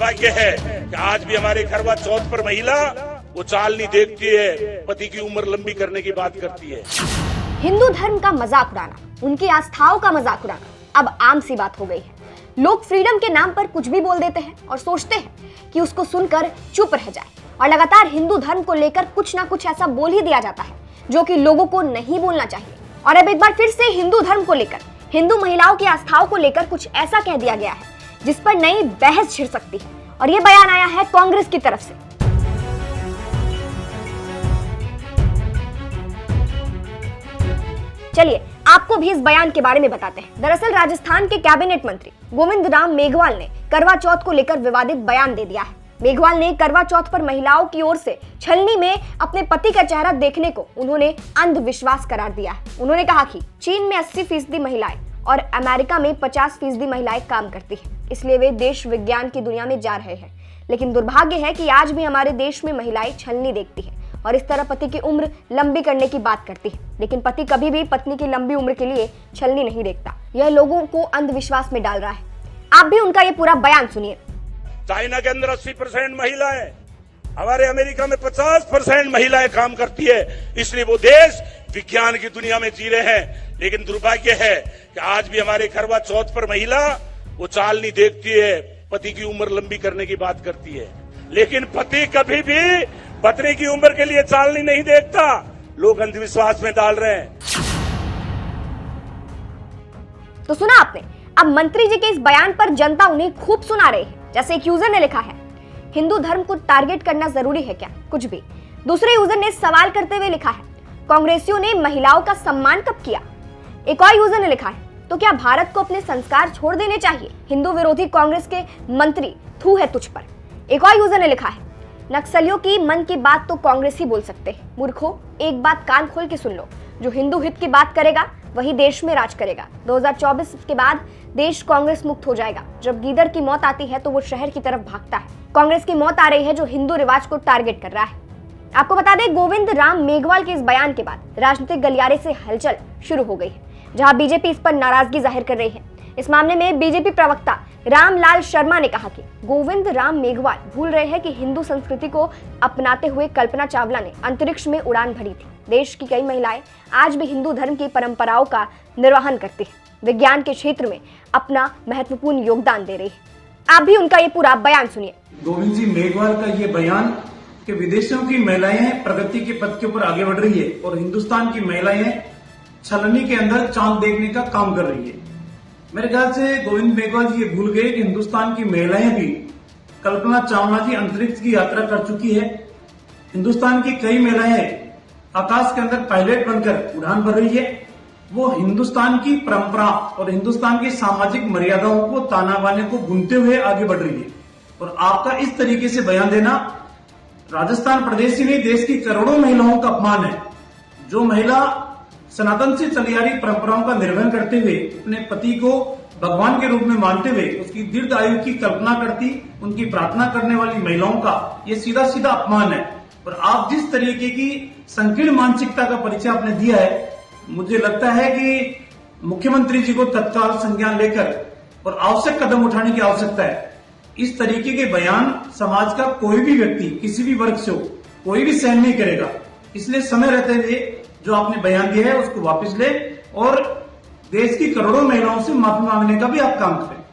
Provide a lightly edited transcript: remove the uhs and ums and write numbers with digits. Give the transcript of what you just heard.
दुर्भाग्य है कि आज भी हमारे करवा चौथ पर महिला वो चाल नहीं देखती है, पति की उम्र लंबी करने की बात करती है। हिंदू धर्म का मजाक उड़ाना, उनकी आस्थाओं का मजाक उड़ाना अब आम सी बात हो गई है। लोग फ्रीडम के नाम पर कुछ भी बोल देते हैं और सोचते हैं कि उसको सुनकर चुप रह जाए, और लगातार हिंदू धर्म को लेकर कुछ ना कुछ ऐसा बोल ही दिया जाता है जो कि लोगों को नहीं बोलना चाहिए। और अब एक बार फिर से हिंदू धर्म को लेकर, हिंदू महिलाओं की आस्थाओं को लेकर कुछ ऐसा कह दिया गया है जिस पर नई बहस छिड़ सकती है, और ये बयान आया है कांग्रेस की तरफ से। चलिए आपको भी इस बयान के बारे में बताते हैं। दरअसल राजस्थान के कैबिनेट मंत्री गोविंद राम मेघवाल ने करवा चौथ को लेकर विवादित बयान दे दिया है। मेघवाल ने करवा चौथ पर महिलाओं की ओर से छलनी में अपने पति का चेहरा देखने को उन्होंने अंधविश्वास करार दिया है। उन्होंने कहा कि चीन में 80% महिलाएं और अमेरिका में 50% महिलाएं काम करती हैं, इसलिए वे देश विज्ञान की दुनिया में जा रहे हैं। लेकिन दुर्भाग्य है कि आज भी हमारे देश में महिलाएं छलनी देखती हैं और इस तरह पति की उम्र लंबी करने की बात करती है, लेकिन पति कभी भी पत्नी की लंबी उम्र के लिए छलनी नहीं देखता। यह लोगों को अंधविश्वास में डाल रहा है। आप भी उनका ये पूरा बयान सुनिए। चाइना के अंदर 80% महिलाएं, हमारे अमेरिका में 50% महिलाएं काम करती है, इसलिए वो देश विज्ञान की दुनिया में जी रहे हैं। लेकिन दुर्भाग्य है कि आज भी हमारे करवा चौथ पर महिला वो चाल नहीं देखती है, पति की उम्र लंबी करने की बात करती है, लेकिन पति कभी भी पत्नी की उम्र के लिए चालनी नहीं देखता। लोग अंधविश्वास में डाल रहे हैं। तो सुना आपने, अब मंत्री जी के इस बयान पर जनता उन्हें खूब सुना रही है। जैसे एक यूजर ने लिखा है, हिंदू धर्म को टारगेट करना जरूरी है क्या? कुछ भी। दूसरे यूजर ने सवाल करते हुए लिखा है, कांग्रेसियों ने महिलाओं का सम्मान कब किया? एक और यूजर ने लिखा है, तो क्या भारत को अपने संस्कार छोड़ देने चाहिए? हिंदू विरोधी कांग्रेस के मंत्री थू है तुझ पर। एक और यूजर ने लिखा है, नक्सलियों की मन की बात तो कांग्रेस ही बोल सकते हैं। मूर्खों, एक बात कान खोल के सुन लो, जो हिंदू हित की बात करेगा वही देश में राज करेगा। 2024 के बाद देश कांग्रेस मुक्त हो जाएगा। जब गीदड़ की मौत आती है तो वो शहर की तरफ भागता है। कांग्रेस की मौत आ रही है जो हिंदू रिवाज को टारगेट कर रहा है। आपको बता दें, गोविंद राम मेघवाल के इस बयान के बाद राजनीतिक गलियारे से हलचल शुरू हो गई है, जहां बीजेपी इस पर नाराजगी जाहिर कर रही है। इस मामले में बीजेपी प्रवक्ता रामलाल शर्मा ने कहा कि गोविंद राम मेघवाल भूल रहे हैं कि हिंदू संस्कृति को अपनाते हुए कल्पना चावला ने अंतरिक्ष में उड़ान भरी थी। देश की कई महिलाएं आज भी हिंदू धर्म की परंपराओं का निर्वहन करती हैं, विज्ञान के क्षेत्र में अपना महत्वपूर्ण योगदान दे रही है। आप भी उनका ये पूरा बयान सुनिए। गोविंद जी मेघवाल का ये बयान कि विदेशों की महिलाएं प्रगति के पथ के ऊपर आगे बढ़ रही है और हिंदुस्तान की महिलाएं छलनी के अंदर चांद देखने का काम कर रही है। मेरे ख्याल से गोविंद मेघवाल जी ये भूल गए कि हिंदुस्तान की महिलाएं भी, कल्पना चावला जी अंतरिक्ष की यात्रा कर चुकी है। हिंदुस्तान की कई महिलाएं आकाश के अंदर पायलट बनकर उड़ान भर रही है। वो हिंदुस्तान की परंपरा और हिंदुस्तान की सामाजिक मर्यादाओं को, ताना बाने को बुनते हुए आगे बढ़ रही है। और आपका इस तरीके से बयान देना राजस्थान प्रदेश ही नहीं, देश की करोड़ों महिलाओं का अपमान है। जो महिला सनातन से चली आ रही परंपराओं का निर्वहन करते हुए अपने पति को भगवान के रूप में मानते हुए उसकी दीर्घ आयु की कल्पना करती, उनकी प्रार्थना करने वाली महिलाओं का ये सीधा सीधा अपमान है। और आप जिस तरीके की संकीर्ण मानसिकता का परिचय आपने दिया है, मुझे लगता है कि मुख्यमंत्री जी को तत्काल संज्ञान लेकर और आवश्यक कदम उठाने की आवश्यकता है। इस तरीके के बयान समाज का कोई भी व्यक्ति, किसी भी वर्ग से हो, कोई भी सहन नहीं करेगा। इसलिए समय रहते हुए जो आपने बयान दिया है उसको वापस ले और देश की करोड़ों महिलाओं से माफी मांगने का भी आप काम करें।